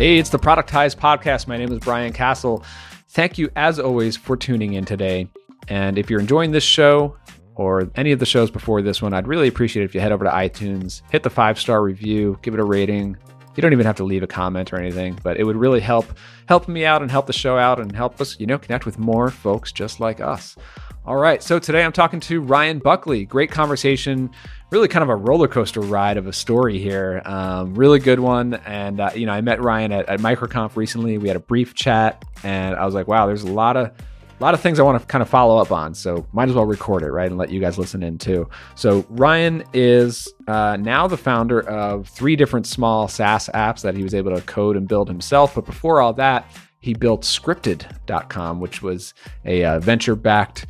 Hey, it's the Productize Podcast. My name is Brian Castle. Thank you, as always, for tuning in today. And if you're enjoying this show or any of the shows before this one, I'd really appreciate it if you head over to iTunes, hit the 5-star review, give it a rating. You don't even have to leave a comment or anything, but it would really help me out and help the show out and help us, connect with more folks just like us. All right, so today I'm talking to Ryan Buckley. Great conversation, really kind of a roller coaster ride of a story here. Really good one. And, I met Ryan at MicroConf recently. We had a brief chat and I was like, wow, there's a lot of things I want to kind of follow up on. So might as well record it, right? And let you guys listen in too. So Ryan is now the founder of 3 different small SaaS apps that he was able to code and build himself. But before all that, he built Scripted.com, which was a venture-backed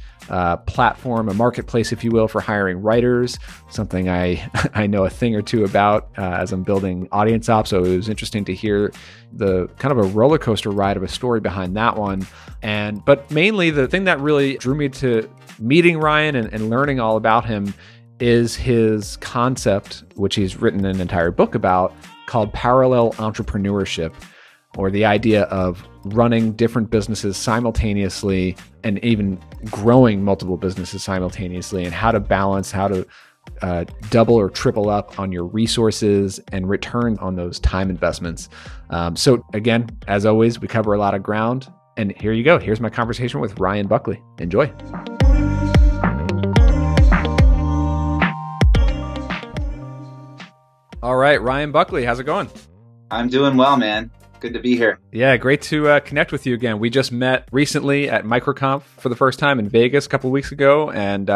platform, a marketplace, if you will, for hiring writers, something I know a thing or two about as I'm building Audience Ops. So it was interesting to hear the kind of a roller coaster ride of a story behind that one. But mainly the thing that really drew me to meeting Ryan and learning all about him is his concept, which he's written an entire book about, called Parallel Entrepreneurship, or the idea of running different businesses simultaneously and even growing multiple businesses simultaneously, and how to balance, how to double or triple up on your resources and return on those time investments. So again, as always, we cover a lot of ground. And here you go. Here's my conversation with Ryan Buckley. Enjoy. All right, Ryan Buckley, how's it going? I'm doing well, man. Good to be here. Yeah, great to connect with you again. We just met recently at MicroConf for the first time in Vegas a couple of weeks ago and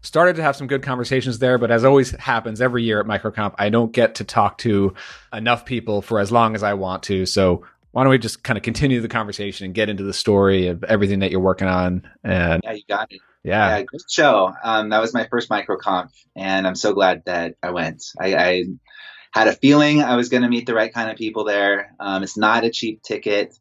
started to have some good conversations there. But as always happens every year at MicroConf, I don't get to talk to enough people for as long as I want to. So why don't we just kind of continue the conversation and get into the story of everything that you're working on? And yeah, you got it. Yeah, great show. That was my first MicroConf, and I'm so glad that I went. I had a feeling I was going to meet the right kind of people there. It's not a cheap ticket,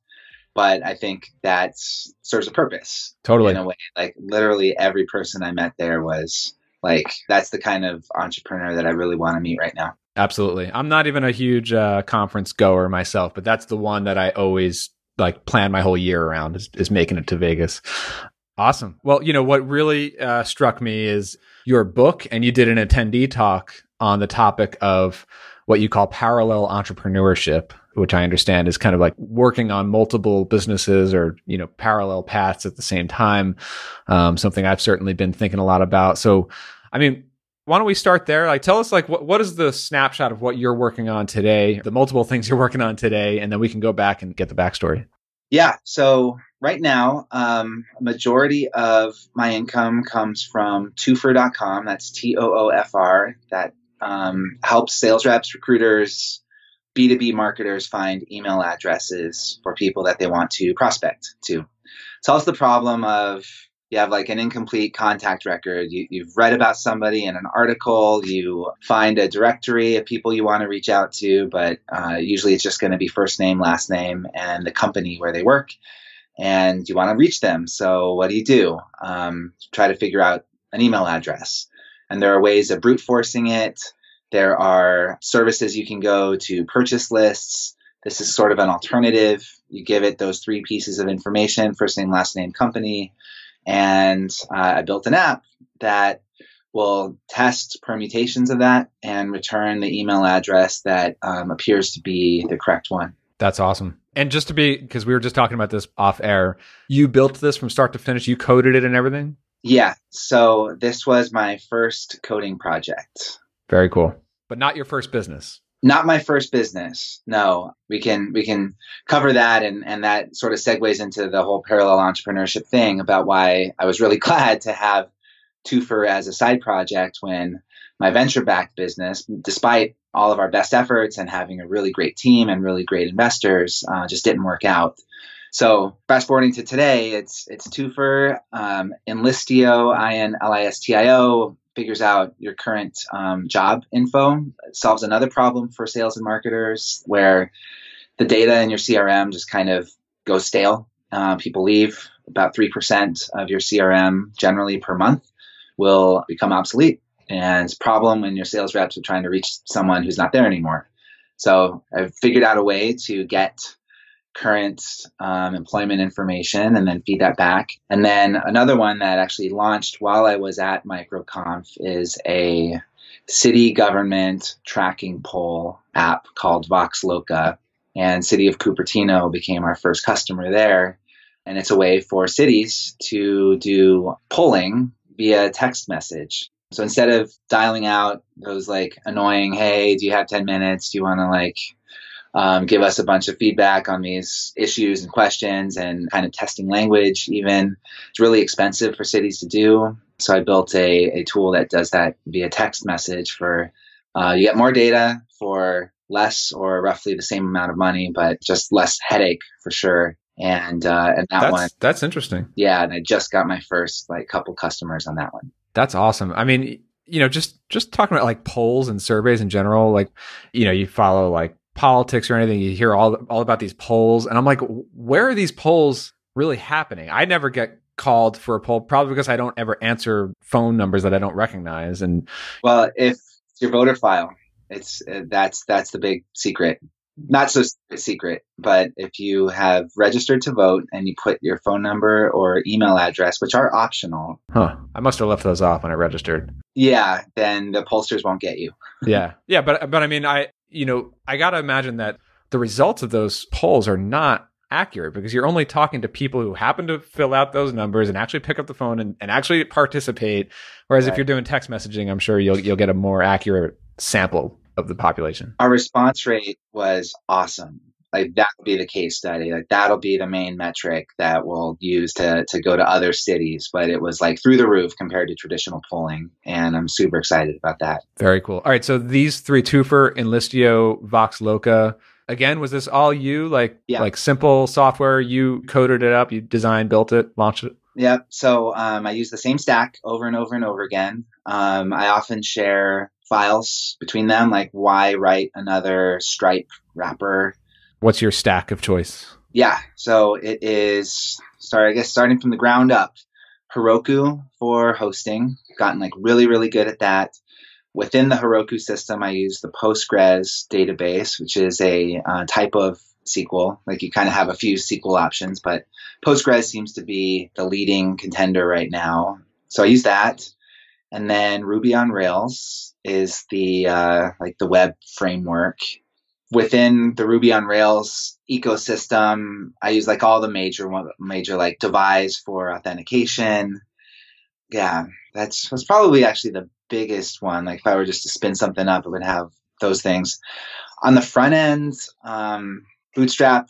but I think that serves a purpose. Totally. In a way, like literally every person I met there was like, that's the kind of entrepreneur that I really want to meet right now. Absolutely. I'm not even a huge conference goer myself, but that's the one that I always plan my whole year around is making it to Vegas. Awesome. Well, what really struck me is your book, and you did an attendee talk on the topic of what you call parallel entrepreneurship, which I understand is kind of like working on multiple businesses or, parallel paths at the same time. Something I've certainly been thinking a lot about. So, why don't we start there? Tell us what is the snapshot of what you're working on today, the multiple things you're working on today, and then we can go back and get the backstory. Yeah. So right now, a majority of my income comes from Toofer.com. That's TOOFR. That helps sales reps, recruiters, B2B marketers find email addresses for people that they want to prospect to. Solves the problem of you have an incomplete contact record. You've read about somebody in an article, you find a directory of people you want to reach out to, but usually it's just going to be first name, last name, and the company where they work, and you want to reach them. So what do? Try to figure out an email address. And there are ways of brute forcing it. There are services you can go to, purchase lists. This is sort of an alternative. You give it those 3 pieces of information, first name, last name, company. And I built an app that will test permutations of that and return the email address that appears to be the correct one. That's awesome. And just to because we were just talking about this off air, you built this from start to finish, you coded it and everything? Yeah. So this was my first coding project. Very cool. But not your first business. Not my first business. No, we can cover that. And that sort of segues into the whole parallel entrepreneurship thing about why I was really glad to have Toofer as a side project when my venture-backed business, despite all of our best efforts and having a really great team and really great investors, just didn't work out. So fast forwarding to today, it's Toofer, Enlistio, INLISTIO, figures out your current job info. It solves another problem for sales and marketers where the data in your CRM just kind of goes stale. People leave. About 3% of your CRM generally per month will become obsolete. And it's a problem when your sales reps are trying to reach someone who's not there anymore. So I've figured out a way to get current employment information and then feed that back. And then another one that actually launched while I was at MicroConf is a city government tracking poll app called Vox Loca. And City of Cupertino became our first customer there. And it's a way for cities to do polling via text message. So instead of dialing out those like annoying, hey, do you have 10 minutes? Do you want to give us a bunch of feedback on these issues and questions and kind of testing language even. It's really expensive for cities to do. So I built a tool that does that via text message for, you get more data for less or roughly the same amount of money, but just less headache for sure. And that's interesting. Yeah. And I just got my first couple customers on that one. That's awesome. I mean, just talking about like polls and surveys in general, you follow politics or anything, you hear all about these polls. And I'm like, where are these polls really happening? I never get called for a poll, probably because I don't ever answer phone numbers that I don't recognize. And well, if it's your voter file, that's the big secret. Not so secret, but if you have registered to vote and you put your phone number or email address, which are optional. I must have left those off when I registered. Yeah, then the pollsters won't get you. Yeah, but I mean, I got to imagine that the results of those polls are not accurate because you're only talking to people who happen to fill out those numbers and actually pick up the phone and actually participate. Whereas if you're doing text messaging, I'm sure you'll get a more accurate sample of the population. Our response rate was awesome. That would be the case study. That'll be the main metric that we'll use to go to other cities. But it was through the roof compared to traditional polling. And I'm super excited about that. Very cool. All right. So these three, Twofer, Enlistio, Vox Loca. Again, was this all you? Like simple software? You coded it up, you designed, built it, launched it? Yep. So I use the same stack over and over and over again. I often share files between them, why write another Stripe wrapper? What's your stack of choice? Yeah. So it is, starting from the ground up, Heroku for hosting. Gotten really, really good at that. Within the Heroku system, I use the Postgres database, which is a type of SQL. You kind of have a few SQL options, but Postgres seems to be the leading contender right now. So I use that. And then Ruby on Rails is the web framework. Within the Ruby on Rails ecosystem, I use all the major devise for authentication. Yeah, that's probably actually the biggest one. If I were just to spin something up, it would have those things. On the front end, Bootstrap,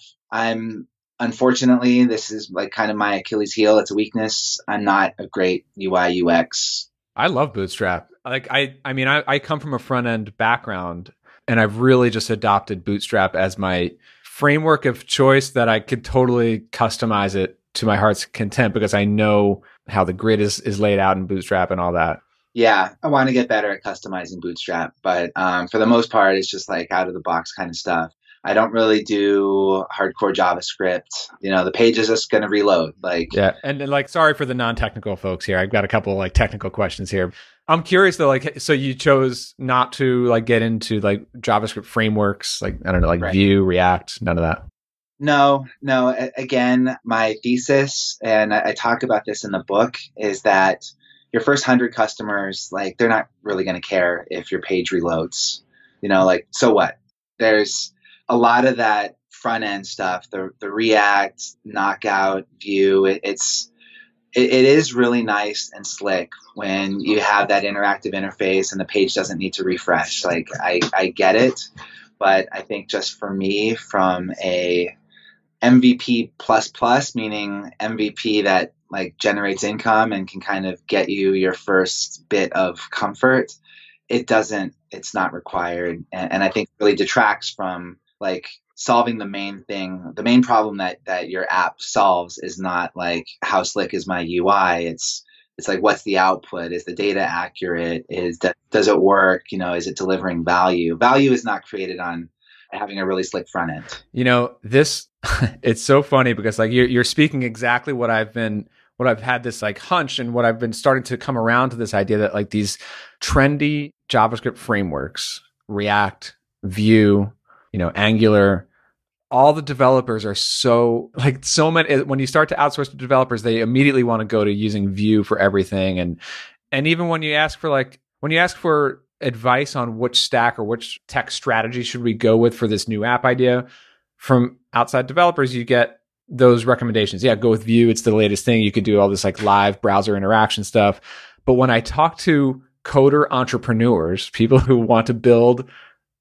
unfortunately, this is kind of my Achilles heel. It's a weakness. I'm not a great UI UX. I love Bootstrap. I come from a front end background, and I've really just adopted Bootstrap as my framework of choice that I could totally customize it to my heart's content because I know how the grid is laid out in Bootstrap and all that. Yeah, I want to get better at customizing Bootstrap, but for the most part, it's just out of the box kind of stuff. I don't really do hardcore JavaScript. The page is just going to reload. Yeah. And sorry for the non-technical folks here. I've got a couple technical questions here. I'm curious though, so you chose not to get into JavaScript frameworks, I don't know, right. Vue, React, none of that. No. Again, my thesis, and I talk about this in the book, is that your first 100 customers, they're not really going to care if your page reloads. So what? There's a lot of that front end stuff, the React, Knockout, Vue. It is really nice and slick when you have that interactive interface and the page doesn't need to refresh. I get it, but I think just for me, from a MVP plus, meaning MVP that generates income and can kind of get you your first bit of comfort, it's not required. And I think it really detracts from solving the main thing. The main problem that your app solves is not how slick is my UI. It's what's the output? Is the data accurate? Does it work? Is it delivering value? Value is not created on having a really slick front end. This it's so funny because you're speaking exactly what I've had this hunch, and what I've been starting to come around to this idea that these trendy JavaScript frameworks, React, Vue, Angular. All the developers are so many. When you start to outsource to developers, they immediately want to go to using Vue for everything. And even when you ask for advice on which stack or which tech strategy should we go with for this new app idea from outside developers, you get those recommendations. Yeah, go with Vue. It's the latest thing. You could do all this live browser interaction stuff. But when I talk to coder entrepreneurs, people who want to build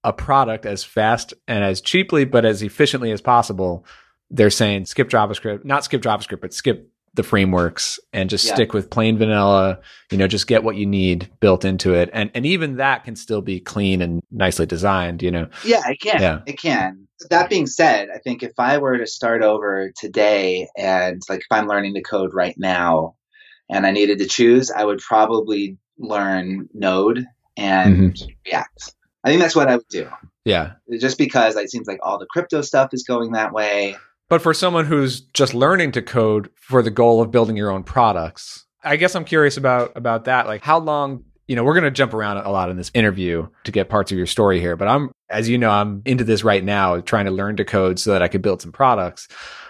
a product as fast and as cheaply, but as efficiently as possible, they're saying skip JavaScript, not skip JavaScript, but skip the frameworks and just stick with plain vanilla, just get what you need built into it. And even that can still be clean and nicely designed, Yeah, it can. Yeah. It can. That being said, I think if I were to start over today and if I'm learning to code right now and I needed to choose, I would probably learn Node and React. I think that's what I would do. Yeah. Just because it seems like all the crypto stuff is going that way. But for someone who's just learning to code for the goal of building your own products, I guess I'm curious about that. How long, we're going to jump around a lot in this interview to get parts of your story here, but I'm into this right now, trying to learn to code so that I could build some products.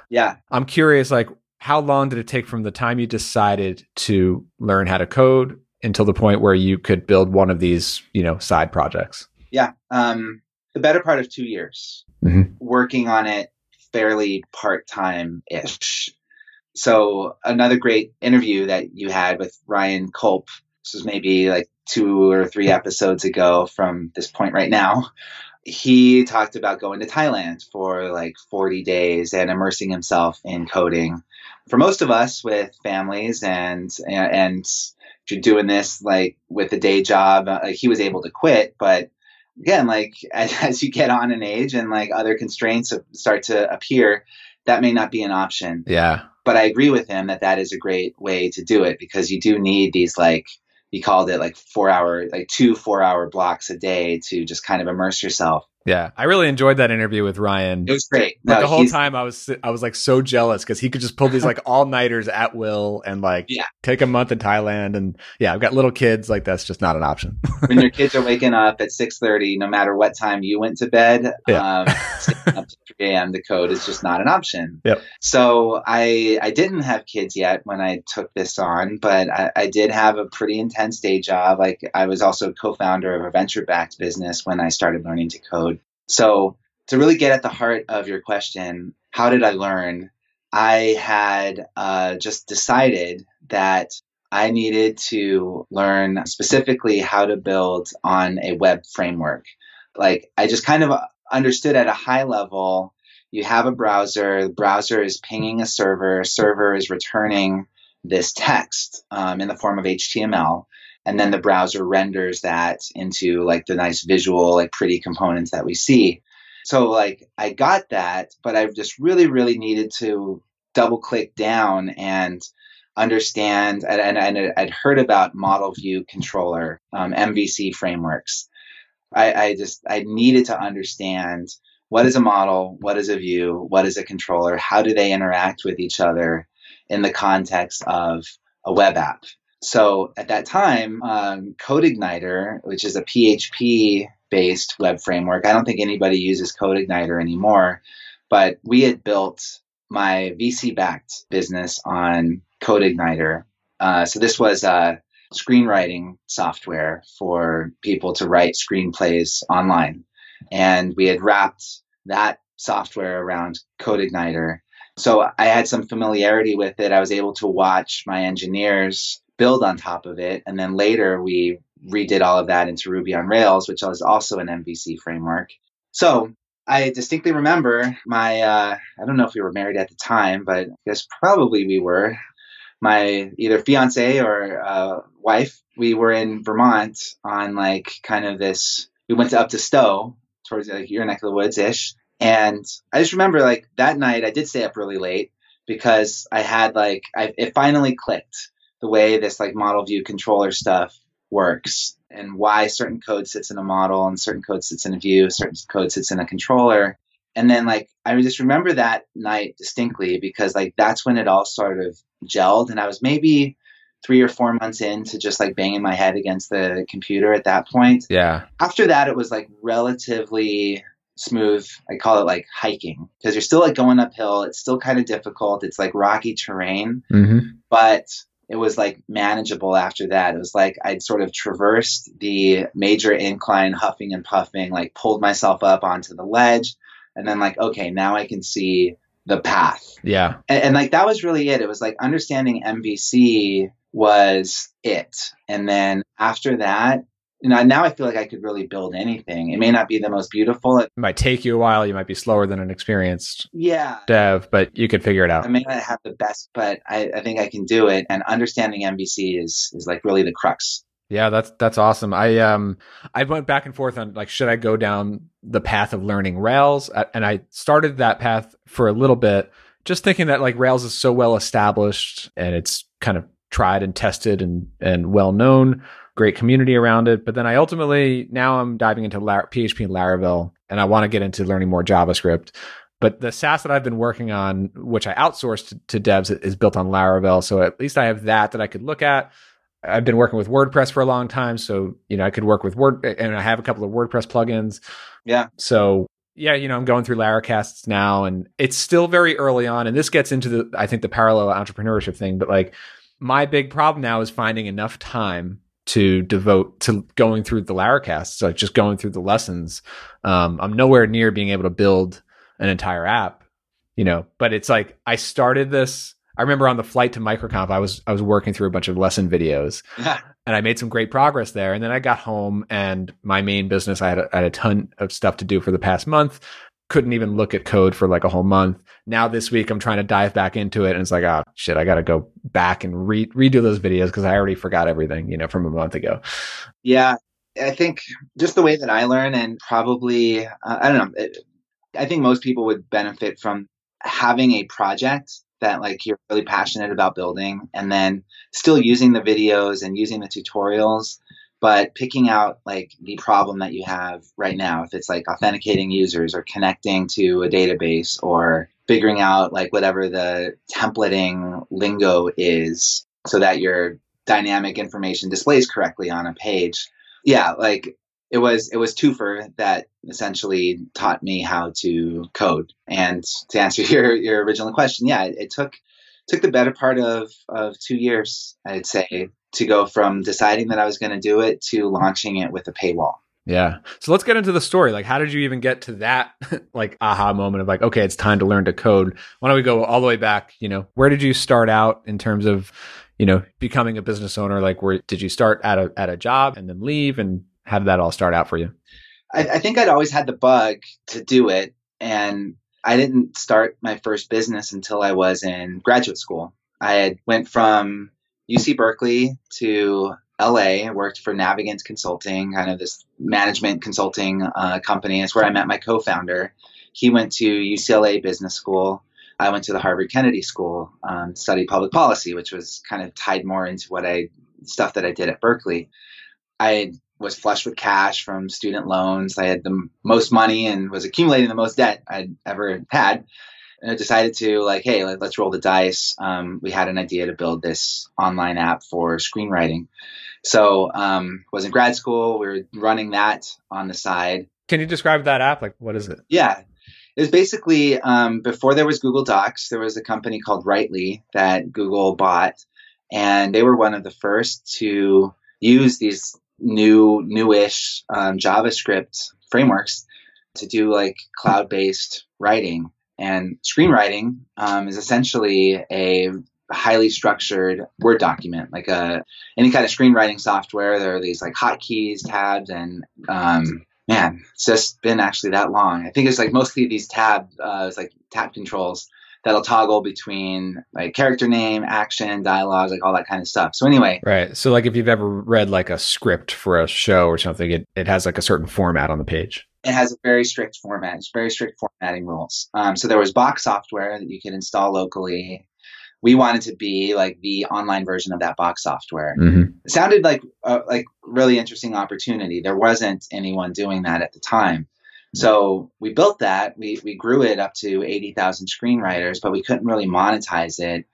Yeah. I'm curious, how long did it take from the time you decided to learn how to code until the point where you could build one of these, side projects? Yeah. The better part of 2 years working on it fairly part-time-ish. So another great interview that you had with Ryan Culp, this was maybe 2 or 3 episodes ago from this point right now. He talked about going to Thailand for 40 days and immersing himself in coding. For most of us with families and if you're doing this with a day job, he was able to quit, but again, as you get on in age and other constraints start to appear, that may not be an option. Yeah. But I agree with him that is a great way to do it because you do need these he called it 2 4-hour blocks a day to just kind of immerse yourself. Yeah, I really enjoyed that interview with Ryan. It was great. But the whole time I was so jealous because he could just pull these all-nighters at will and take a month in Thailand. And yeah, I've got little kids. That's just not an option. When your kids are waking up at 6:30, no matter what time you went to bed, staying up to 3 a.m. to code is just not an option. Yep. So I didn't have kids yet when I took this on, but I did have a pretty intense day job. I was also co-founder of a venture-backed business when I started learning to code. So to really get at the heart of your question, how did I learn? I had just decided that I needed to learn specifically how to build on a web framework. I just kind of understood at a high level, you have a browser, the browser is pinging a server is returning this text in the form of HTML. And then the browser renders that into the nice visual, pretty components that we see. So I got that, but I just really, really needed to double click down and understand. And I'd heard about model view controller, MVC frameworks. I needed to understand what is a model, what is a view, what is a controller, how do they interact with each other in the context of a web app. So at that time, CodeIgniter, which is a PHP-based web framework, I don't think anybody uses CodeIgniter anymore, but we had built my VC-backed business on CodeIgniter. So this was screenwriting software for people to write screenplays online. And we had wrapped that software around CodeIgniter. So I had some familiarity with it. I was able to watch my engineers build on top of it. And then later we redid all of that into Ruby on Rails, which was also an MVC framework. So I distinctly remember my, I don't know if we were married at the time, but I guess probably we were, my either fiance or wife, we were in Vermont on kind of this, we went up to Stowe towards your neck of the woods-ish. And I just remember that night I did stay up really late because I had it finally clicked the way this model view controller stuff works and why certain code sits in a model and certain code sits in a view, certain code sits in a controller. And then I just remember that night distinctly because that's when it all sort of gelled. And I was maybe 3 or 4 months into just banging my head against the computer at that point. Yeah. After that, it was relatively smooth. I call it like hiking because you're still like going uphill. It's still kind of difficult. It's like rocky terrain, but it was like manageable after that. It was like I'd sort of traversed the major incline, huffing and puffing, like pulled myself up onto the ledge, and then like, okay, now I can see the path. Yeah. And like that was really it. It was like understanding MVC was it. And then after that, now I feel like I could really build anything. It may not be the most beautiful. It might take you a while. You might be slower than an experienced dev, but you could figure it out. I may not have the best, but I think I can do it. And understanding MVC is like really the crux. Yeah, that's awesome. I went back and forth on like, should I go down the path of learning Rails? And I started that path for a little bit, just thinking that like Rails is so well established and it's kind of tried and tested and well known, great community around it. But then now I'm diving into PHP and Laravel, and I want to get into learning more JavaScript. But the SaaS that I've been working on, which I outsourced to devs, is built on Laravel. So at least I have that I could look at. I've been working with WordPress for a long time. So, I could work with and I have a couple of WordPress plugins. Yeah. So yeah, I'm going through Laracasts now, and it's still very early on. And this gets into I think the parallel entrepreneurship thing. But like my big problem now is finding enough time to devote to going through the Laracasts, so just going through the lessons. I'm nowhere near being able to build an entire app, but it's like I started this. I remember on the flight to MicroConf, I was working through a bunch of lesson videos and I made some great progress there. And then I got home and my main business, I had a ton of stuff to do for the past month. Couldn't even look at code for like a whole month. Now this week, I'm trying to dive back into it. And it's like, oh shit, I got to go back and redo those videos because I already forgot everything, from a month ago. Yeah. I think just the way that I learn, and probably, I don't know, I think most people would benefit from having a project that like you're really passionate about building, and then still using the videos and using the tutorials, but picking out like the problem that you have right now. If it's like authenticating users or connecting to a database or figuring out like whatever the templating lingo is so that your dynamic information displays correctly on a page. Yeah, like it was Twofer that essentially taught me how to code. And to answer your original question, yeah, it took the better part of 2 years, I'd say, to go from deciding that I was going to do it to launching it with a paywall. Yeah. So let's get into the story. Like, how did you even get to that like aha moment of like, okay, it's time to learn to code? Why don't we go all the way back? Where did you start out in terms of, becoming a business owner? Like, where did you start at a job and then leave, and how did that all start out for you? I think I'd always had the bug to do it. And I didn't start my first business until I was in graduate school. I had went from UC Berkeley to LA. I worked for Navigant Consulting, kind of this management consulting company. It's where I met my co-founder. He went to UCLA Business School. I went to the Harvard Kennedy School, studied public policy, which was kind of tied more into stuff that I did at Berkeley. I was flush with cash from student loans. I had the most money and was accumulating the most debt I'd ever had. And I decided to like, hey, let's roll the dice. We had an idea to build this online app for screenwriting. So was in grad school. We were running that on the side. Can you describe that app? Like, what is it? Yeah. It was basically before there was Google Docs, there was a company called Writely that Google bought. And they were one of the first to use these newish JavaScript frameworks to do like cloud-based writing. And screenwriting is essentially a highly structured Word document, like any kind of screenwriting software. There are these like hotkeys, tabs, and man, it's just been actually that long. I think it's like mostly these it's like tab controls that'll toggle between like character name, action, dialogue, like all that kind of stuff. So anyway. Right. So like if you've ever read like a script for a show or something, it has like a certain format on the page. It has a very strict format. It's very strict formatting rules. So there was Box software that you could install locally. We wanted to be like the online version of that Box software. Mm-hmm. It sounded like really interesting opportunity. There wasn't anyone doing that at the time. So we built that. We grew it up to 80,000 screenwriters, but we couldn't really monetize it.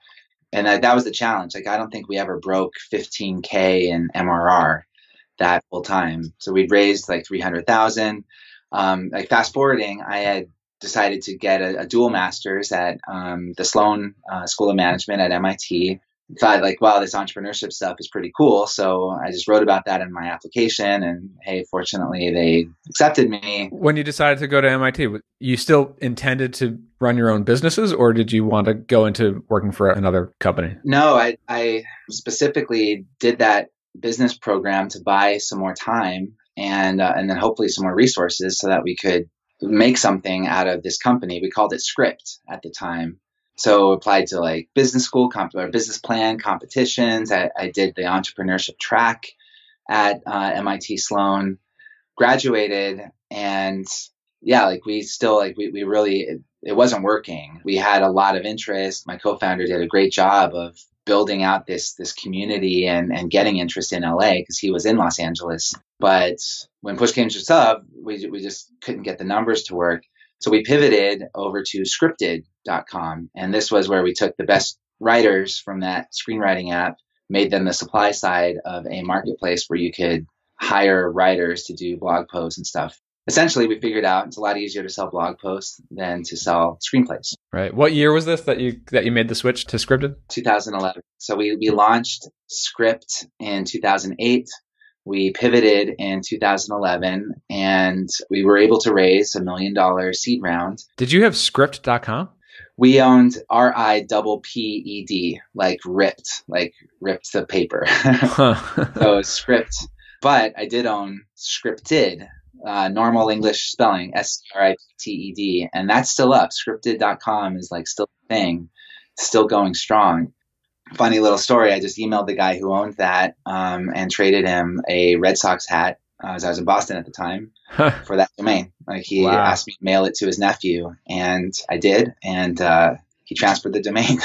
And that was the challenge. Like, I don't think we ever broke 15K in MRR that full time. So we'd raised like 300,000. like fast forwarding, I had decided to get a dual master's at the Sloan School of Management at MIT. Thought like, wow, this entrepreneurship stuff is pretty cool. So I just wrote about that in my application, and hey, fortunately, they accepted me. When you decided to go to MIT, you still intended to run your own businesses, or did you want to go into working for another company? No, I specifically did that business program to buy some more time and then hopefully some more resources so that we could make something out of this company. We called it Script at the time. So applied to like business school, or business plan competitions. I did the entrepreneurship track at MIT Sloan, graduated, and yeah, like we still like we really it wasn't working. We had a lot of interest. My co-founder did a great job of building out this community and getting interest in LA because he was in Los Angeles. But when push came to shove, we just couldn't get the numbers to work. So we pivoted over to scripted.com. And this was where we took the best writers from that screenwriting app, made them the supply side of a marketplace where you could hire writers to do blog posts and stuff. Essentially, we figured out it's a lot easier to sell blog posts than to sell screenplays. Right. What year was this that you made the switch to scripted? 2011. So we launched Script in 2008. We pivoted in 2011, and we were able to raise $1 million seed round. Did you have script.com? We owned RIPPED, like ripped the paper. So Script. But I did own Scripted, normal English spelling, SCRIPTED, and that's still up. Scripted.com is like still a thing, still going strong. Funny little story. I just emailed the guy who owned that and traded him a Red Sox hat as I was in Boston at the time for that domain. Like he asked me to mail it to his nephew, and I did, and he transferred the domain.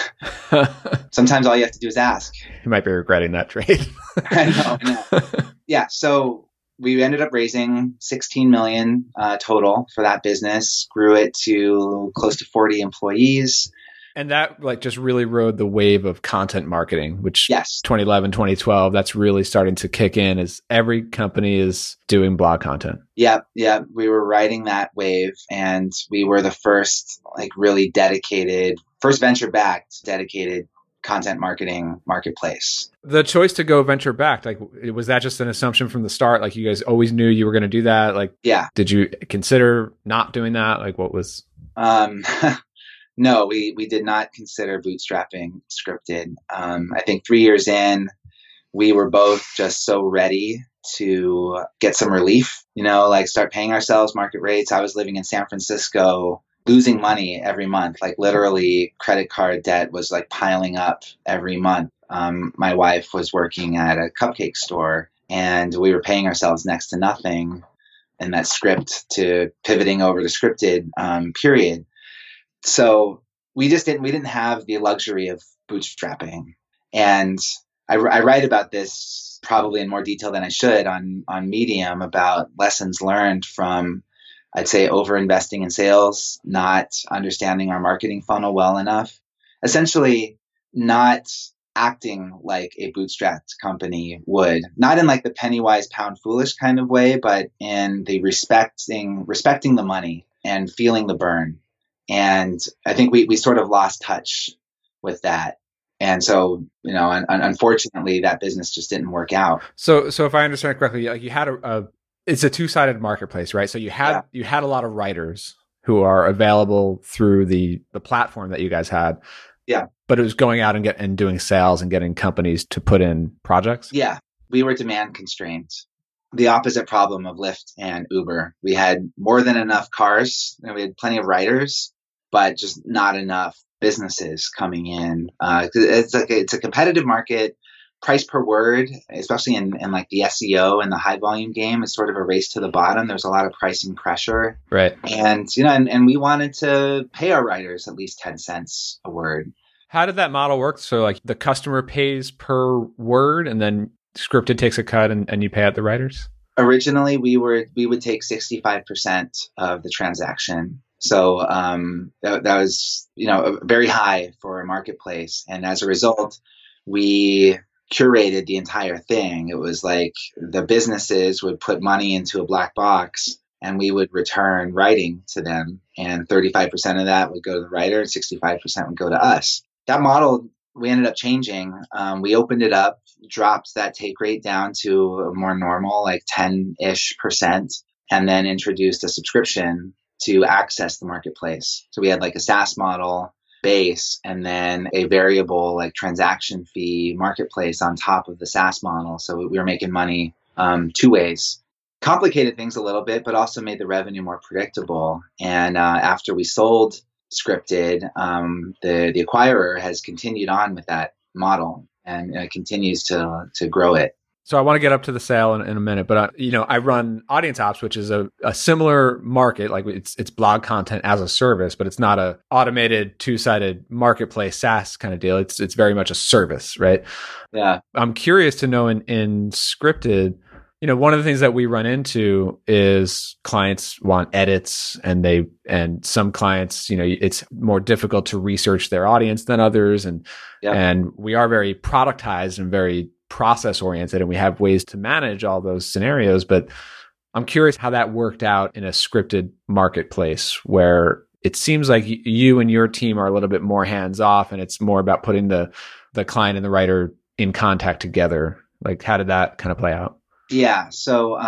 Sometimes all you have to do is ask. You might be regretting that trade. I know. Yeah. So we ended up raising 16 million total for that business, grew it to close to 40 employees. And that like just really rode the wave of content marketing, which yes, 2011, 2012, that's really starting to kick in as every company is doing blog content. Yeah. We were riding that wave, and we were the first like really first venture-backed dedicated content marketing marketplace. The choice to go venture backed, like was that just an assumption from the start? Like you guys always knew you were going to do that? Like, yeah. Did you consider not doing that? Like what was... No, we did not consider bootstrapping Scripted. I think 3 years in, we were both just so ready to get some relief, like start paying ourselves market rates. I was living in San Francisco, losing money every month, like literally credit card debt was like piling up every month. My wife was working at a cupcake store, and we were paying ourselves next to nothing in that Script to pivoting over to Scripted period. So we didn't have the luxury of bootstrapping. And I write about this probably in more detail than I should on Medium about lessons learned from, I'd say, over-investing in sales, not understanding our marketing funnel well enough, essentially not acting like a bootstrapped company would, not in like the penny wise pound foolish kind of way, but in the respecting the money and feeling the burn. And I think we sort of lost touch with that. And so, unfortunately, that business just didn't work out. So if I understand correctly, like you had it's a two-sided marketplace, right? So you had a lot of writers who are available through the platform that you guys had. Yeah. But it was going out and doing sales and getting companies to put in projects. Yeah. We were demand constrained. The opposite problem of Lyft and Uber. We had more than enough cars, and we had plenty of writers, but just not enough businesses coming in. It's a competitive market. Price per word, especially in like the SEO and the high volume game, is sort of a race to the bottom. There's a lot of pricing pressure. Right. And, and we wanted to pay our writers at least 10 cents a word. How did that model work? So like the customer pays per word and then Scripted takes a cut and you pay out the writers? Originally, we would take 65% of the transaction. So that was, very high for a marketplace. And as a result, we curated the entire thing. It was like the businesses would put money into a black box, and we would return writing to them. And 35% of that would go to the writer and 65% would go to us. That model, we ended up changing. We opened it up, dropped that take rate down to a more normal, like 10-ish%, and then introduced a subscription to access the marketplace. So we had like a SaaS model base and then a variable like transaction fee marketplace on top of the SaaS model. So we were making money two ways. Complicated things a little bit, but also made the revenue more predictable. And after we sold Scripted, the acquirer has continued on with that model and continues to grow it. So I want to get up to the sale in a minute, but I run Audience Ops, which is a similar market. Like it's blog content as a service, but it's not a automated two-sided marketplace SaaS kind of deal. It's very much a service, right? Yeah. I'm curious to know in Scripted, one of the things that we run into is clients want edits and some clients, it's more difficult to research their audience than others. And we are very productized and very process oriented, and we have ways to manage all those scenarios. But I'm curious how that worked out in a Scripted marketplace where it seems like you and your team are a little bit more hands off and it's more about putting the client and the writer in contact together. Like, how did that kind of play out? Yeah. So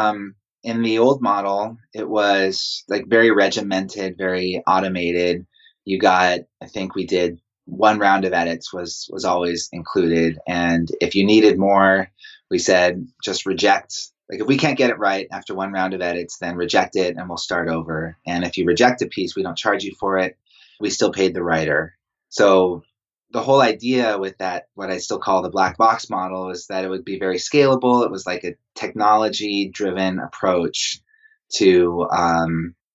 in the old model, it was like very regimented, very automated. You got, I think we did one round of edits was always included. And if you needed more, we said, just reject. Like if we can't get it right after one round of edits, then reject it and we'll start over. And if you reject a piece, we don't charge you for it. We still paid the writer. So the whole idea with that, what I still call the black box model, is that it would be very scalable. It was like a technology driven approach to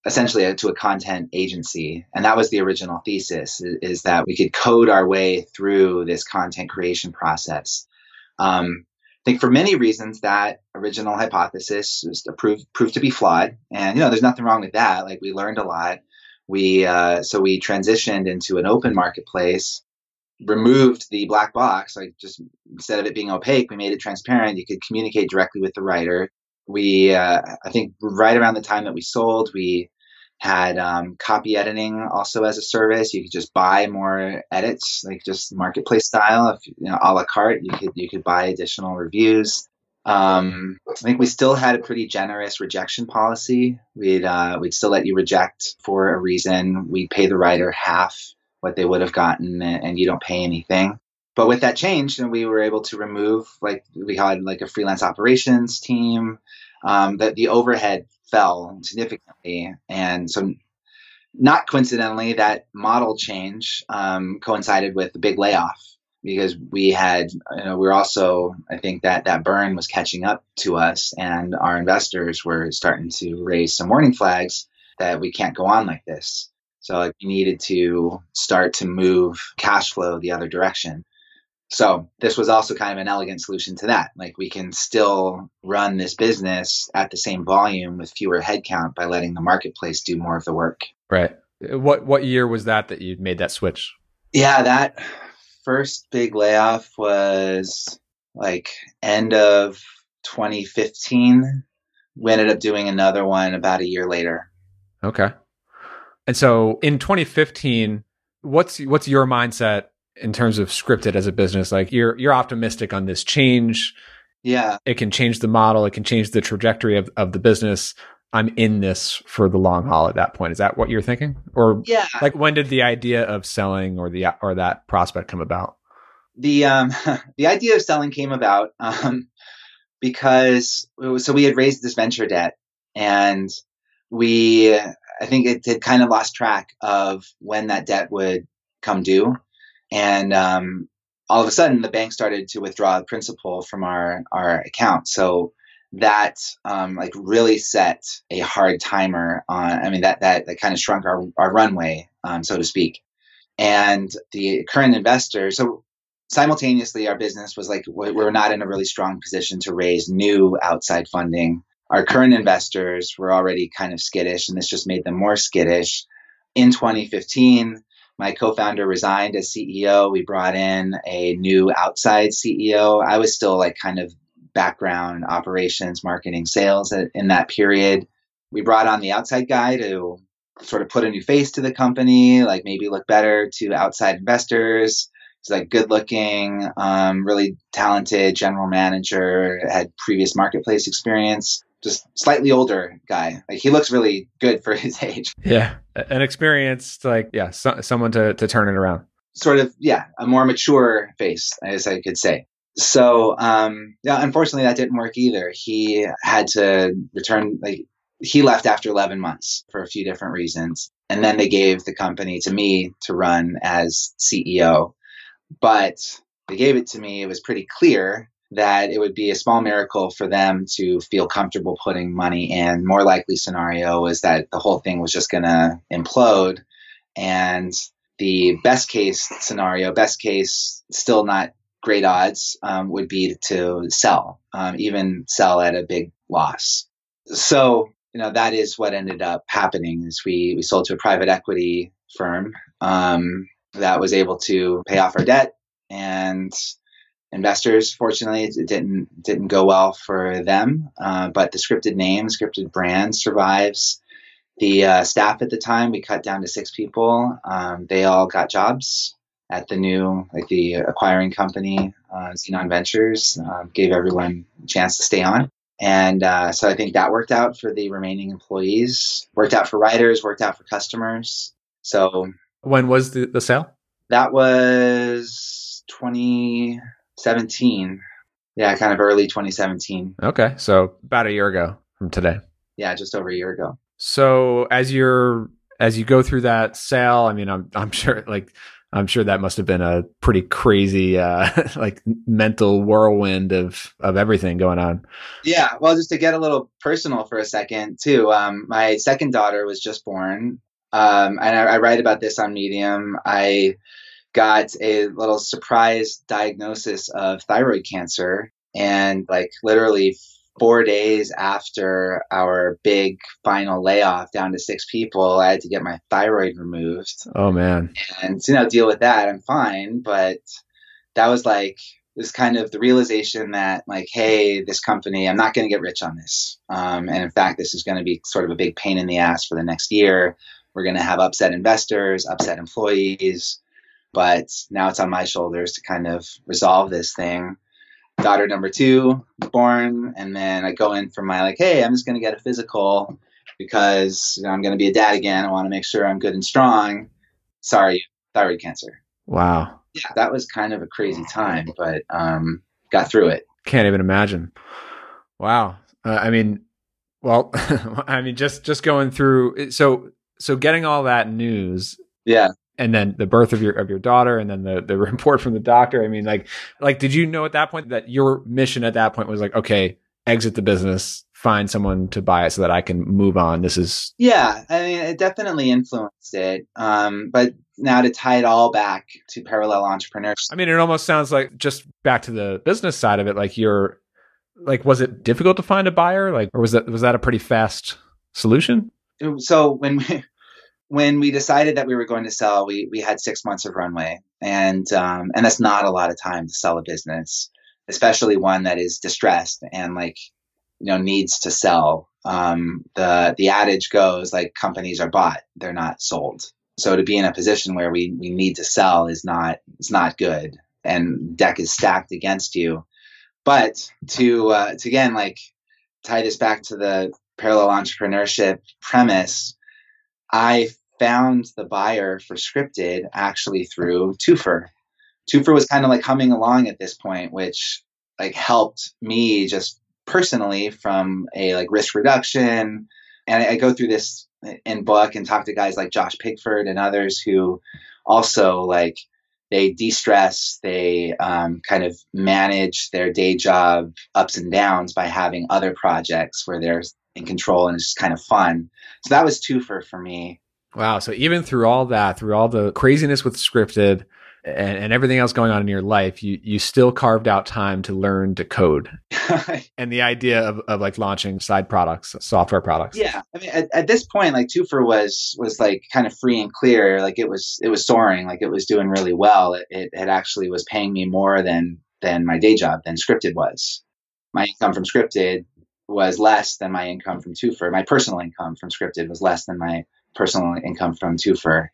essentially to a content agency. And that was the original thesis, is that we could code our way through this content creation process. I think for many reasons that original hypothesis was proved to be flawed. And, there's nothing wrong with that. Like we learned a lot. So we transitioned into an open marketplace, removed the black box, like just instead of it being opaque, we made it transparent. You could communicate directly with the writer. We, I think right around the time that we sold, we had copy editing also as a service. You could just buy more edits, like just marketplace style. If a la carte, you could buy additional reviews. I think we still had a pretty generous rejection policy. We'd still let you reject for a reason. We'd pay the writer half what they would have gotten, and you don't pay anything. But with that change, we were able to remove, like we had like a freelance operations team, that the overhead fell significantly. And so not coincidentally, that model change coincided with the big layoff, because we had, we're also, I think that burn was catching up to us, and our investors were starting to raise some warning flags that we can't go on like this. So we needed to start to move cash flow the other direction. So this was also kind of an elegant solution to that. Like we can still run this business at the same volume with fewer headcount by letting the marketplace do more of the work. Right. What year was that you made that switch? Yeah, that first big layoff was like end of 2015. We ended up doing another one about a year later. Okay. And so in 2015, what's your mindset in terms of Scripted as a business? Like you're optimistic on this change. Yeah. It can change the model. It can change the trajectory of the business. I'm in this for the long haul at that point. Is that what you're thinking? Or like when did the idea of selling or that prospect come about? The idea of selling came about because we had raised this venture debt, and I think it had kind of lost track of when that debt would come due. And all of a sudden, the bank started to withdraw the principal from our account. So that like really set a hard timer on, that kind of shrunk our runway, so to speak. And the current investor, so simultaneously, our business was like, we're not in a really strong position to raise new outside funding. Our current investors were already kind of skittish, and this just made them more skittish. In 2015, my co-founder resigned as CEO. We brought in a new outside CEO. I was still like kind of background operations, marketing, sales in that period. We brought on the outside guy to sort of put a new face to the company, like maybe look better to outside investors. He's like good looking, really talented general manager, had previous marketplace experience, just slightly older guy. Like he looks really good for his age. Yeah. An experienced, like, yeah, someone to turn it around. Sort of, yeah, a more mature face, as I could say. So, yeah, unfortunately that didn't work either. He had to return, like, he left after 11 months for a few different reasons. And then they gave the company to me to run as CEO. But they gave it to me. It was pretty clear that it would be a small miracle for them to feel comfortable putting money in. More likely scenario is that the whole thing was just going to implode. And the best case scenario, best case, still not great odds, would be to sell, even sell at a big loss. So, that is what ended up happening is we sold to a private equity firm that was able to pay off our debt, and investors, fortunately, it didn't go well for them. But the scripted name, scripted brand survives. The staff at the time, we cut down to 6 people. They all got jobs at the acquiring company, Xenon Ventures, gave everyone a chance to stay on. And so I think that worked out for the remaining employees, worked out for writers, worked out for customers. So when was the sale? That was 2017. Yeah, kind of early 2017. Okay. So about a year ago from today. Yeah, just over a year ago. So as you go through that sale, I mean, I'm sure that must have been a pretty crazy like mental whirlwind of everything going on. Yeah, well, just to get a little personal for a second too. My second daughter was just born, and I write about this on Medium. I got a little surprise diagnosis of thyroid cancer, and like literally 4 days after our big final layoff down to 6 people, I had to get my thyroid removed. Oh man. And deal with that. I'm fine, but that was like this kind of the realization that like, hey, this company, I'm not going to get rich on this. And in fact, this is going to be sort of a big pain in the ass for the next year. We're going to have upset investors, upset employees, but now it's on my shoulders to kind of resolve this thing. Daughter number 2 born, and then I go in for my like, hey, I'm just going to get a physical because I'm going to be a dad again. I want to make sure I'm good and strong. Sorry, thyroid cancer. Wow. Yeah, that was kind of a crazy time, but got through it. Can't even imagine. Wow. I mean, well, I mean, just going through. So getting all that news. Yeah. And then the birth of your daughter, and then the report from the doctor. I mean, like, did you know at that point that your mission at that point was like, okay, exit the business, find someone to buy it so that I can move on? This is. Yeah, I mean, it definitely influenced it. But now to tie it all back to Parallel Entrepreneurship. I mean, it almost sounds like just back to the business side of it. Like, was it difficult to find a buyer? Like, or was that a pretty fast solution? So when we decided that we were going to sell, we had 6 months of runway, and that's not a lot of time to sell a business, especially one that is distressed and like, needs to sell. The adage goes like companies are bought, they're not sold. So to be in a position where we need to sell is not good, and deck is stacked against you. But to again, like, tie this back to the Parallel Entrepreneurship premise, I found the buyer for Scripted actually through Twofer. Twofer was kind of like humming along at this point, which like helped me just personally from a like risk reduction. And I go through this in book and talk to guys like Josh Pigford and others who also like they de-stress, they kind of manage their day job ups and downs by having other projects where they're in control and it's just kind of fun. So that was Twofer for me. Wow. So even through all that, through all the craziness with Scripted and everything else going on in your life, you still carved out time to learn to code. And the idea of like launching side products, software products. Yeah. I mean, at this point, like Twofer was like kind of free and clear. Like it was soaring, like it was doing really well. It actually was paying me more than my day job than Scripted was. My income from Scripted was less than my income from Twofer. My personal income from Scripted was less than my personal income from Twofer.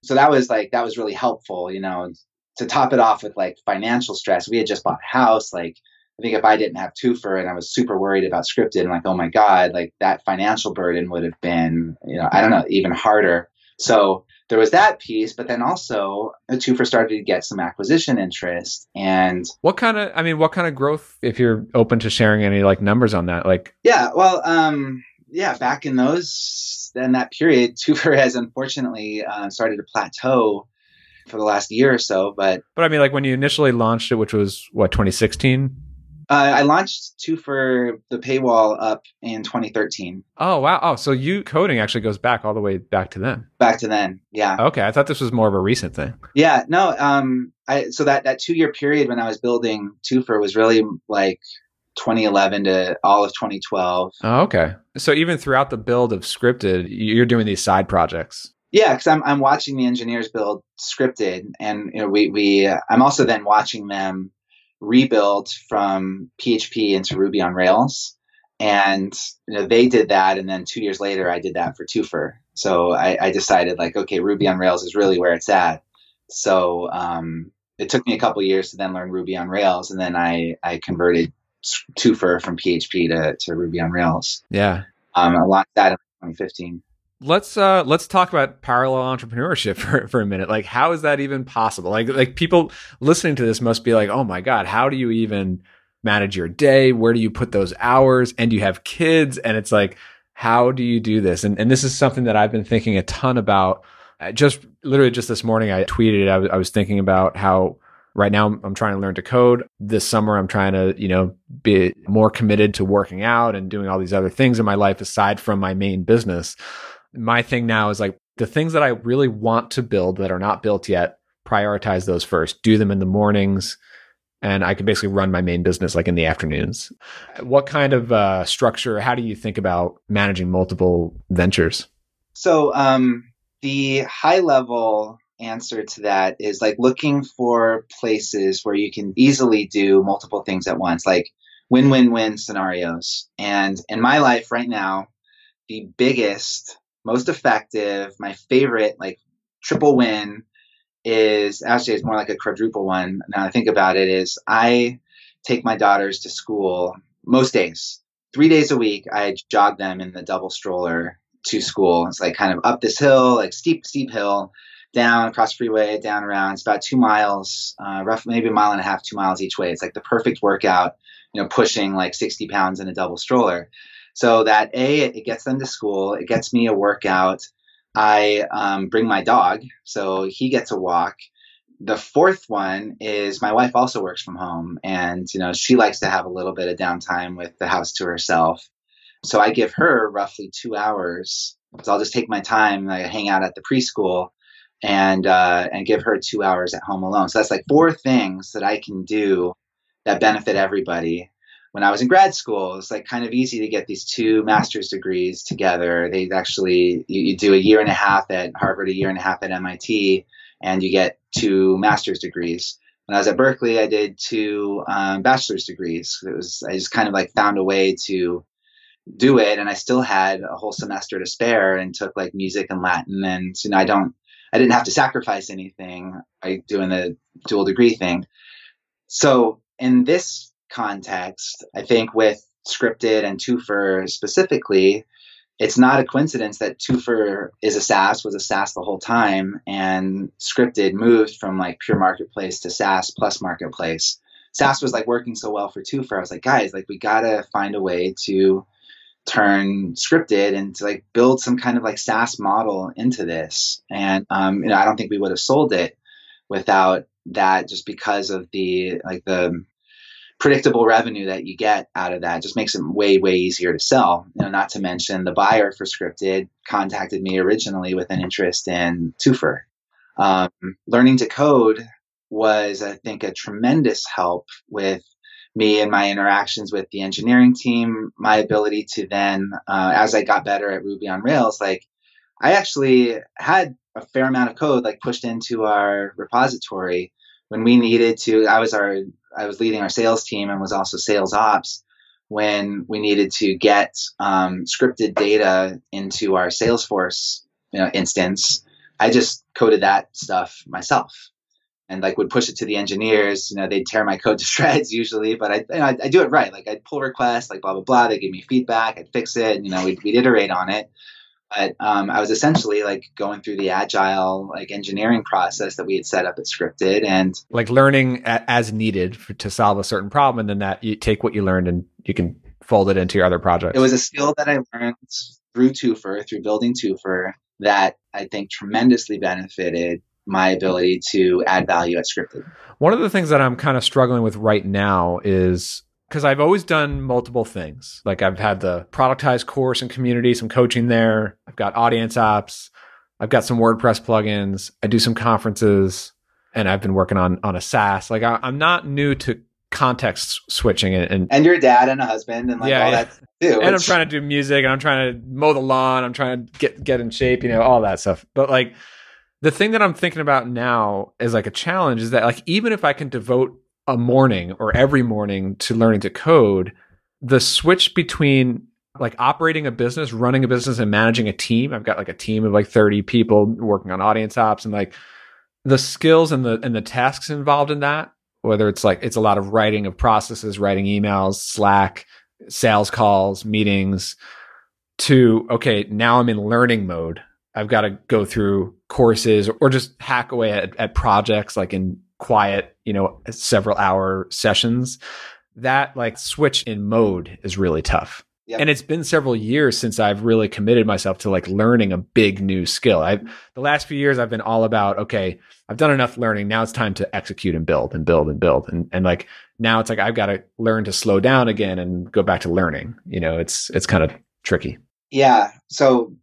So that was really helpful, to top it off with like financial stress. We had just bought a house. Like, I think if I didn't have Twofer and I was super worried about Scripted and like, oh my God, like that financial burden would have been, I don't know, even harder. So there was that piece, but then also Twofer started to get some acquisition interest. And what kind of growth, if you're open to sharing any like numbers on that, like? Yeah, well, back in that period, Twofer has unfortunately started to plateau for the last year or so. But I mean, like when you initially launched it, which was what, 2016? I launched Twofer, the paywall, up in 2013. Oh, wow. Oh, so coding actually goes back all the way back to then. Back to then, yeah. Okay, I thought this was more of a recent thing. Yeah, no. So that 2-year period when I was building Twofer was really like 2011 to all of 2012. Oh, okay. So even throughout the build of Scripted, you're doing these side projects. Yeah, because I'm watching the engineers build Scripted, and I'm also then watching them rebuild from PHP into Ruby on Rails. And they did that, and then 2 years later, I did that for Twofer. So I decided like, okay, Ruby on Rails is really where it's at. So it took me a couple of years to then learn Ruby on Rails, and then I converted Twofer from PHP to Ruby on Rails. Yeah, I launched that in 2015. Let's talk about parallel entrepreneurship for a minute. Like, how is that even possible? Like people listening to this must be like, oh my God, how do you even manage your day? Where do you put those hours? And you have kids, and it's like, how do you do this? And this is something that I've been thinking a ton about. Just this morning, I tweeted. I was thinking about how right now I'm trying to learn to code. This summer, I'm trying to be more committed to working out and doing all these other things in my life aside from my main business. My thing now is like the things that I really want to build that are not built yet, prioritize those first, do them in the mornings, and I can basically run my main business like in the afternoons. What kind of structure, how do you think about managing multiple ventures? So the high level answer to that is like looking for places where you can easily do multiple things at once, like win-win-win scenarios. And in my life right now, the biggest, most effective, my favorite, like triple win is more like a quadruple one. Now I think about it is I take my daughters to school most days, 3 days a week. I jog them in the double stroller to school. It's like kind of up this hill, like steep hill, down across the freeway, down around. It's about 2 miles, roughly maybe a mile and a half, 2 miles each way. It's like the perfect workout, pushing like 60 pounds in a double stroller. So that it gets them to school, it gets me a workout. I bring my dog, so he gets a walk. The fourth one is my wife also works from home, and she likes to have a little bit of downtime with the house to herself. So I give her roughly 2 hours. So I'll just take my time, I hang out at the preschool, and give her 2 hours at home alone. So that's like 4 things that I can do that benefit everybody. When I was in grad school, it's like kind of easy to get these 2 master's degrees together. They actually, you do a year and a half at Harvard, a year and a half at MIT, and you get 2 master's degrees. When I was at Berkeley, I did 2 bachelor's degrees. I just kind of like found a way to do it, and I still had a whole semester to spare and took like music and Latin. And I didn't have to sacrifice anything by doing the dual degree thing. So in this context, I think with Scripted and Twofer specifically, it's not a coincidence that Twofer was a SaaS the whole time, and Scripted moved from like pure marketplace to SaaS plus marketplace. SaaS was like working so well for Twofer. I was like, guys, like we gotta find a way to turn Scripted and to like build some kind of like SaaS model into this. And I don't think we would have sold it without that, just because of the predictable revenue that you get out of that. It just makes it way, way easier to sell. Not to mention the buyer for Scripted contacted me originally with an interest in Twofer. Learning to code was, I think, a tremendous help with me and my interactions with the engineering team, my ability to then, as I got better at Ruby on Rails, like I actually had a fair amount of code like pushed into our repository when we needed to. I was leading our sales team and was also sales ops. when we needed to get scripted data into our Salesforce instance, I just coded that stuff myself and like would push it to the engineers. They'd tear my code to shreds usually, but I do it right. Like I'd pull requests, like blah, blah, blah. They give me feedback. I'd fix it. We'd iterate on it. But I was essentially like going through the agile like engineering process that we had set up at Scripted, and like learning as needed to solve a certain problem, and then that you take what you learned and you can fold it into your other projects. It was a skill that I learned through building Twofer, that I think tremendously benefited my ability to add value at Scripted. One of the things that I'm kind of struggling with right now is because I've always done multiple things. Like I've had the productized course and community, some coaching there. I've got audience ops. I've got some WordPress plugins. I do some conferences, and I've been working on a SaaS. Like I'm not new to context switching and you're a dad and a husband and like all that too. And I'm trying to do music, and I'm trying to mow the lawn. I'm trying to get in shape, all that stuff. But like the thing that I'm thinking about now is like a challenge is that like even if I can devote a morning or every morning to learning to code, the switch between like operating a business, running a business, and managing a team. I've got like a team of like 30 people working on audience ops, and like the skills and the tasks involved in that, whether it's like it's a lot of writing of processes, writing emails, Slack, sales calls, meetings, to okay, now I'm in learning mode. I've got to go through courses or just hack away at projects like in quiet, several hour sessions. That like switch in mode is really tough. Yep. And it's been several years since I've really committed myself to like learning a big new skill. The last few years I've been all about, okay, I've done enough learning. Now it's time to execute and build and build and build. And like now it's like I've got to learn to slow down again and go back to learning. It's kind of tricky. Yeah. So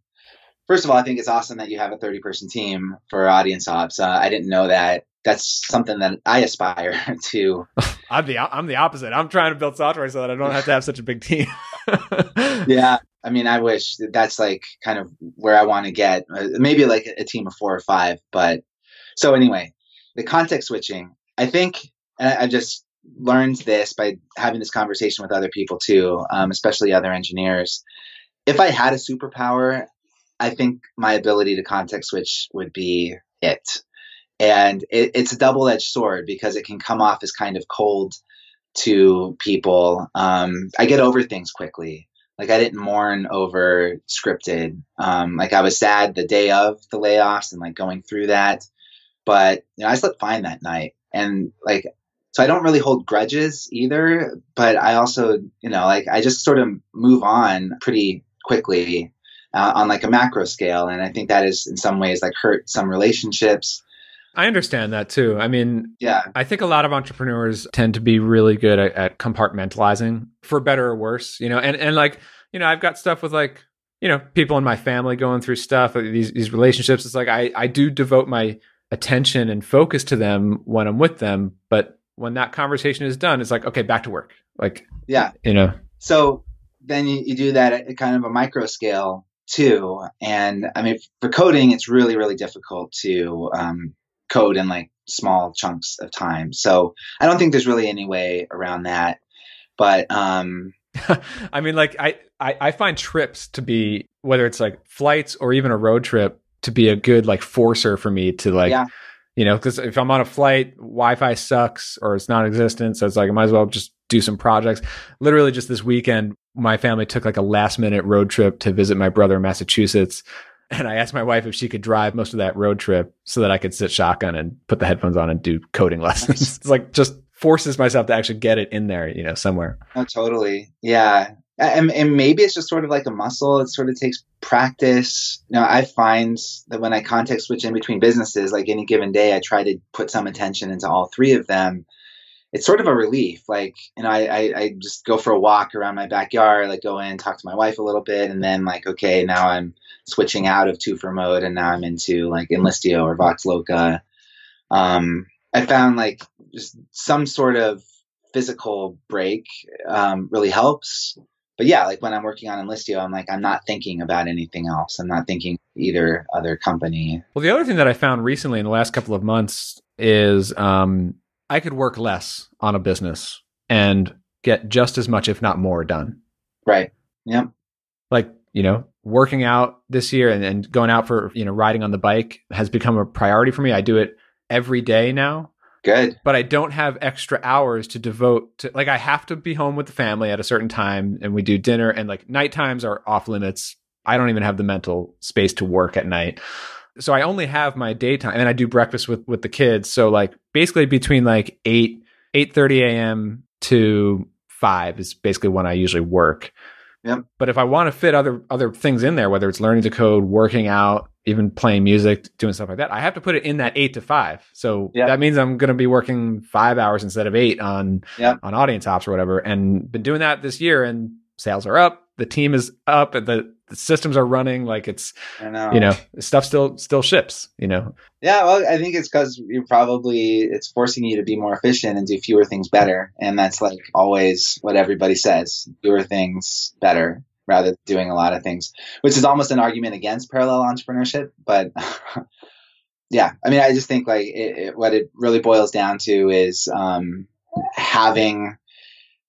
first of all, I think it's awesome that you have a 30-person team for audience ops. I didn't know that. That's something that I aspire to. I'm the opposite. I'm trying to build software so that I don't have to have such a big team. Yeah. I mean, I wish that's like kind of where I want to get, maybe like a team of 4 or 5. But so anyway, the context switching, I think I just learned this by having this conversation with other people too, especially other engineers. If I had a superpower, I think my ability to context switch would be it. And it's a double-edged sword because it can come off as kind of cold to people. I get over things quickly. Like I didn't mourn over Scripted. Like I was sad the day of the layoffs and like going through that. But I slept fine that night. And like, so I don't really hold grudges either. But I also, like I just sort of move on pretty quickly on like a macro scale. And I think that is in some ways like hurt some relationships. I understand that too. I mean, yeah, I think a lot of entrepreneurs tend to be really good at compartmentalizing, for better or worse, and like, I've got stuff with like, people in my family going through stuff, these relationships. It's like, I do devote my attention and focus to them when I'm with them. But when that conversation is done, it's like, okay, back to work. Like, yeah, So then you do that at kind of a micro scale too. And I mean, for coding, it's really, really difficult to, code in like small chunks of time. So I don't think there's really any way around that. But I mean, like I find trips to be, whether it's like flights or even a road trip, to be a good like forcer for me to like, because if I'm on a flight, Wi-Fi sucks or it's non-existent. So it's like I might as well just do some projects. Literally just this weekend, my family took like a last minute road trip to visit my brother in Massachusetts. And I asked my wife if she could drive most of that road trip so that I could sit shotgun and put the headphones on and do coding lessons. It's like just forces myself to actually get it in there, somewhere. Oh, totally. Yeah. And maybe it's just sort of like a muscle. It sort of takes practice. I find that when I context switch in between businesses, like any given day, I try to put some attention into all 3 of them. It's sort of a relief. Like, I just go for a walk around my backyard, like go in, talk to my wife a little bit. And then like, okay, now I'm switching out of Twofer mode and now I'm into like Enlistio or Vox Loca. I found like just some sort of physical break really helps. But yeah, like when I'm working on Enlistio, I'm like, I'm not thinking about anything else. I'm not thinking either other company. Well, the other thing that I found recently in the last couple of months is I could work less on a business and get just as much, if not more, done. Right. Yep. Like, working out this year and going out for, riding on the bike has become a priority for me. I do it every day now. Good. But I don't have extra hours to devote to, like, I have to be home with the family at a certain time, and we do dinner, and like night times are off limits. I don't even have the mental space to work at night. So I only have my daytime, and I do breakfast with the kids. So like basically between like 8:30 a.m. to 5 is basically when I usually work. Yep. But if I want to fit other things in there, whether it's learning to code, working out, even playing music, doing stuff like that, I have to put it in that 8 to 5. So that means I'm going to be working 5 hours instead of 8 on audience ops or whatever. And been doing that this year, and sales are up, the team is up, and the systems are running. Like it's, stuff still ships, Yeah, well, I think it's because it's forcing you to be more efficient and do fewer things better. And that's like always what everybody says, fewer things better rather than doing a lot of things, which is almost an argument against parallel entrepreneurship. But yeah, I mean, I just think like what it really boils down to is having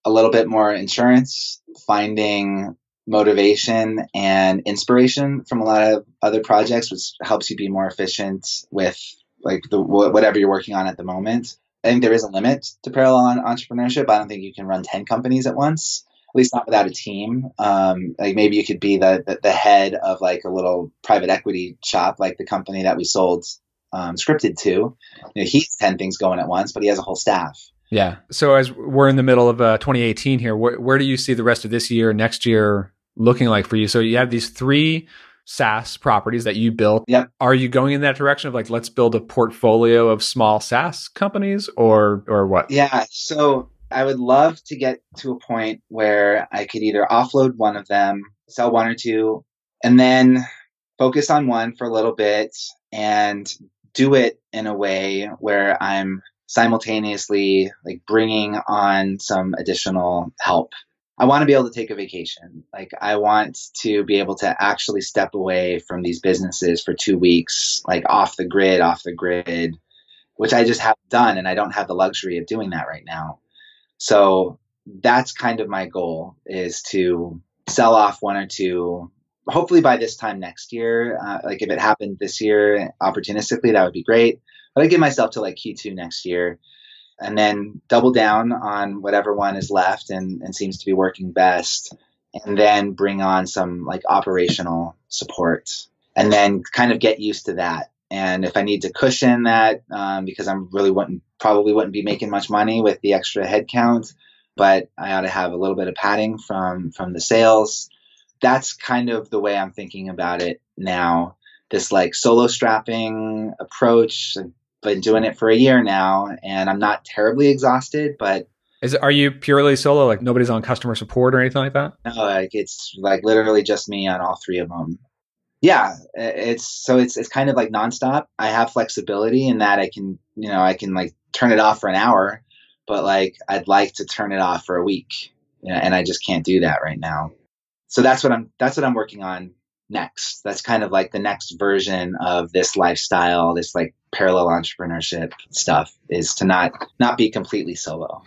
a little bit more insurance, finding motivation and inspiration from a lot of other projects, which helps you be more efficient with like whatever you're working on at the moment. I think there is a limit to parallel entrepreneurship. I don't think you can run 10 companies at once, at least not without a team. Like maybe you could be the head of like a little private equity shop, like the company that we sold Scripted to. He has 10 things going at once, but he has a whole staff. Yeah. So as we're in the middle of 2018 here, where do you see the rest of this year, next year looking like for you? So you have these 3 SaaS properties that you built. Yep. Are you going in that direction of like, let's build a portfolio of small SaaS companies or what? Yeah. So I would love to get to a point where I could either offload one of them, sell 1 or 2, and then focus on one for a little bit and do it in a way where I'm simultaneously like bringing on some additional help. I want to be able to take a vacation. Like I want to be able to actually step away from these businesses for 2 weeks, like off the grid, which I just haven't done. And I don't have the luxury of doing that right now. So that's kind of my goal, is to sell off 1 or 2, hopefully by this time next year. Like if it happened this year opportunistically, that would be great. But I give myself to like Q2 next year, and then double down on whatever one is left and seems to be working best, and then bring on some like operational support, and then kind of get used to that. And if I need to cushion that, because I'm really probably wouldn't be making much money with the extra headcount, but I ought to have a little bit of padding from the sales. That's kind of the way I'm thinking about it now. This like solo strapping approach. I've been doing it for a year now, and I'm not terribly exhausted, but are you purely solo? Like nobody's on customer support or anything like that? No, like it's like literally just me on all 3 of them. Yeah, it's kind of like nonstop. I have flexibility in that I can like turn it off for an hour, but like I'd like to turn it off for a week, and I just can't do that right now. So that's what I'm working on next. That's kind of like the next version of this lifestyle, this like parallel entrepreneurship stuff, is to not be completely solo.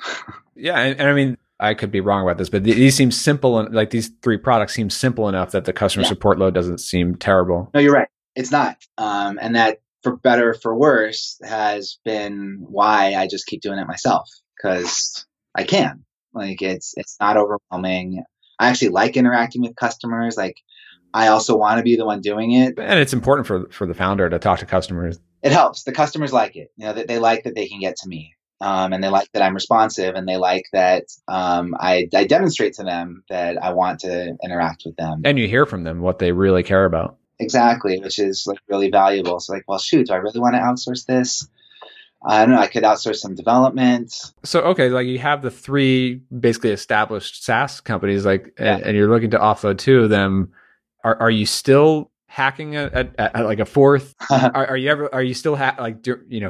Yeah, and I mean, I could be wrong about this, but these seem simple, and like these 3 products seem simple enough that the customer support load doesn't seem terrible. No, you're right. It's not. And that, for better or for worse, has been why I just keep doing it myself, because I can. Like it's not overwhelming. I actually like interacting with customers. Like I also want to be the one doing it. And it's important for the founder to talk to customers. It helps. The customers like it. That they like that they can get to me. And they like that I'm responsive, and they like that I demonstrate to them that I want to interact with them. And you hear from them what they really care about. Exactly, which is like really valuable. So like, well, shoot, do I really want to outsource this? I don't know. I could outsource some development. So, okay, like you have the 3 basically established SaaS companies, like, and you're looking to offload 2 of them. Are you still hacking at like a 4th? Are you still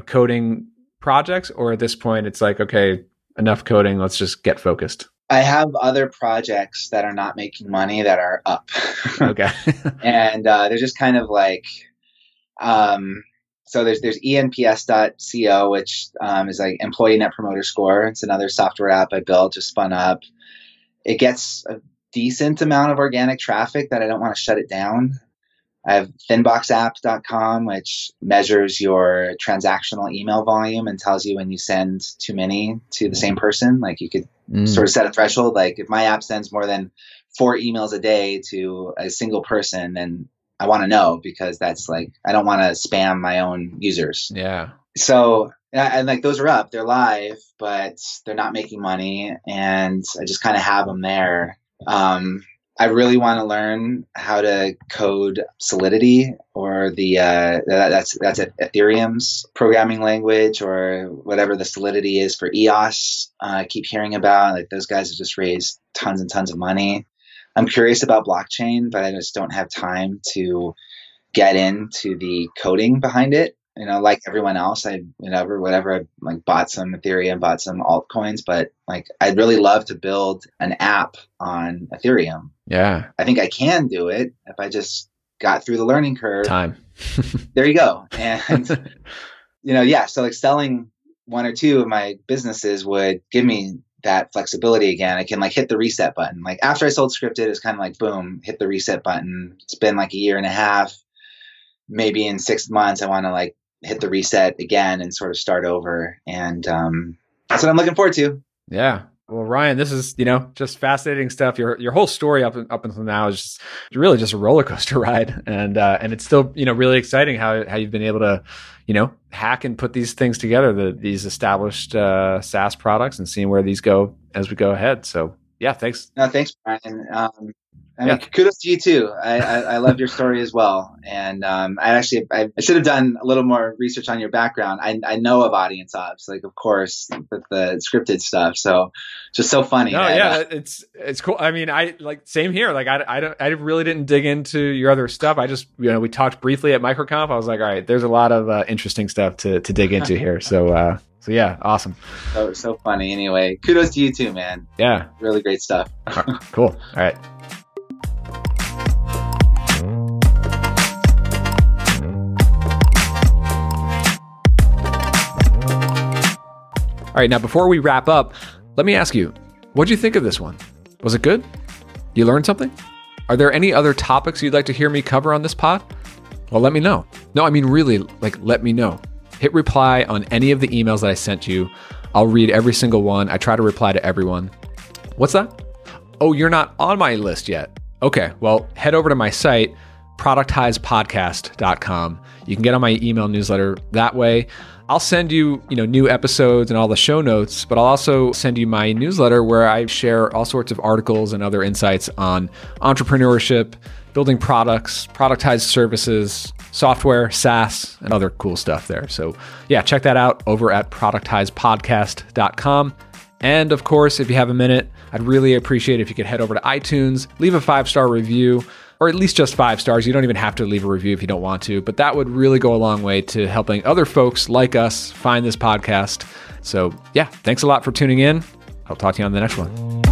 coding projects, or at this point it's like, okay, enough coding, let's just get focused? I have other projects that are not making money that are up. Okay. And they're just kind of like So there's enps.co, which is like Employee Net Promoter Score. It's another software app I built, just spun up. It gets a decent amount of organic traffic that I don't want to shut it down. I have thinboxapp.com, which measures your transactional email volume and tells you when you send too many to the same person. Like you could sort of set a threshold. Like if my app sends more than 4 emails a day to a single person, then I want to know, because that's like, I don't want to spam my own users. Yeah. So, and like those are up, they're live, but they're not making money. And I just kind of have them there. I really want to learn how to code Solidity, or the that's Ethereum's programming language, or whatever the Solidity is for EOS. I keep hearing about, like, those guys have just raised tons and tons of money. I'm curious about blockchain, but I just don't have time to get into the coding behind it. You know, like everyone else, I like bought some Ethereum, bought some altcoins, but like I'd really love to build an app on Ethereum. Yeah. I think I can do it if I just got through the learning curve. Time. There you go. And, so like selling 1 or 2 of my businesses would give me that flexibility again. I can like hit the reset button. Like after I sold Scripted, it's kind of like, boom, hit the reset button. It's been like a year and a half. Maybe in 6 months, I want to like hit the reset again and sort of start over. And that's what I'm looking forward to. Yeah. Well, Ryan, this is, just fascinating stuff. Your whole story up until now is just really just a roller coaster ride. And it's still, really exciting how you've been able to, hack and put these things together, these established SaaS products, and seeing where these go as we go ahead. So yeah, thanks. No, thanks, Brian. Kudos to you too. I loved your story as well. And I should have done a little more research on your background. I know of Audience Ops, like, of course, with the Scripted stuff. So just so funny. No, it's cool. I mean, I like, same here. Like I really didn't dig into your other stuff. I just, we talked briefly at MicroConf. I was like, all right, there's a lot of interesting stuff to dig into here. So yeah, awesome. So funny. Anyway, kudos to you too, man. Yeah. Really great stuff. Cool. All right. All right, now before we wrap up, let me ask you, what'd you think of this one? Was it good? You learned something? Are there any other topics you'd like to hear me cover on this pod? Well, let me know. No, I mean really, like, let me know. Hit reply on any of the emails that I sent you. I'll read every single one. I try to reply to everyone. What's that? Oh, you're not on my list yet. Okay, well, head over to my site, productizepodcast.com. You can get on my email newsletter that way. I'll send you, new episodes and all the show notes, but I'll also send you my newsletter where I share all sorts of articles and other insights on entrepreneurship, building products, productized services, software, SaaS, and other cool stuff there. So yeah, check that out over at productizepodcast.com. And of course, if you have a minute, I'd really appreciate if you could head over to iTunes, leave a 5-star review, or at least just 5 stars. You don't even have to leave a review if you don't want to, but that would really go a long way to helping other folks like us find this podcast. So yeah, thanks a lot for tuning in. I'll talk to you on the next one.